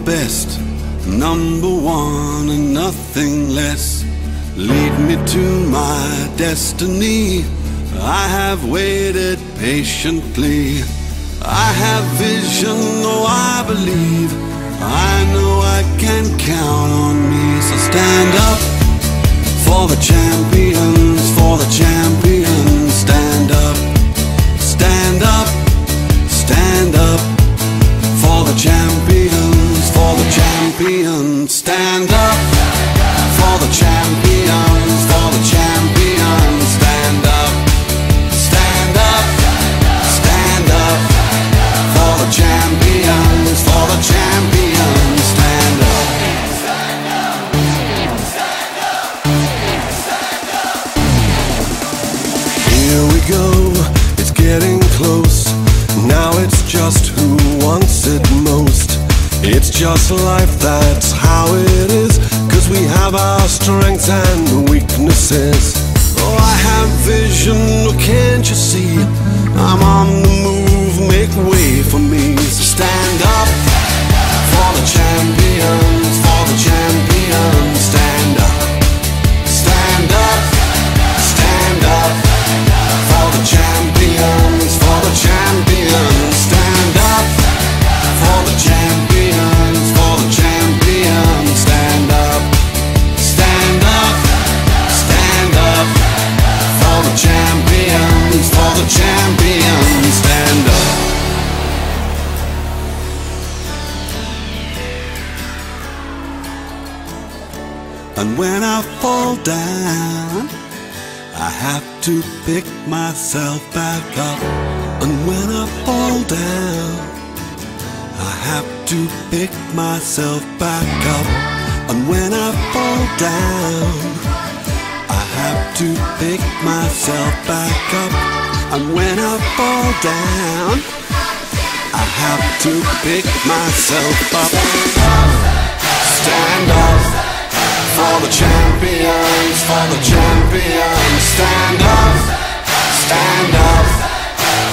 best, number one and nothing less. Lead me to my destiny. I have waited patiently. I have vision, oh I believe. I know I can count on me. So stand up for the champions, for the champions. Stand up, stand up, stand up for the champions, for the champions. Stand up for the champions, for the champions. Stand up, stand up, stand up for the champions, for the champions. Stand up. Here we go, it's getting close. Now it's just who wants it most. It's just life, that's how it is. 'Cause we have our strengths and weaknesses. Oh, I have vision, oh, can't you see? I'm on the move, make way for me. So stand up for the champions, for the champions. Stand up, stand up, stand up for the champions, for the champions. Stand up for the champions, for the champions. Stand up, stand up, stand up for the champions, for the champions. Stand up. And when I fall down, I have to pick myself back up. And when I fall down, I have to pick myself back up. And when I fall down, I have to pick myself back up. And when I fall down, I have to pick myself up. Stand up for the champions, for the champions. Stand up, stand up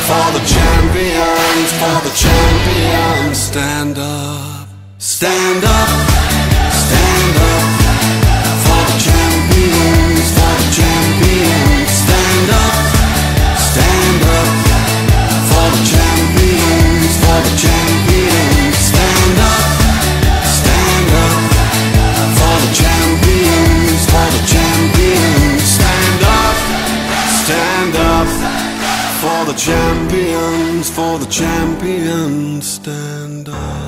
for the champions, for the champions. Stand up, stand up, stand up for the champions, for the champions. Stand up, stand up for the champions, for the champions. Stand up, stand up for the champions, for the champions. Stand up, stand up for the champions, for the champions. Stand up.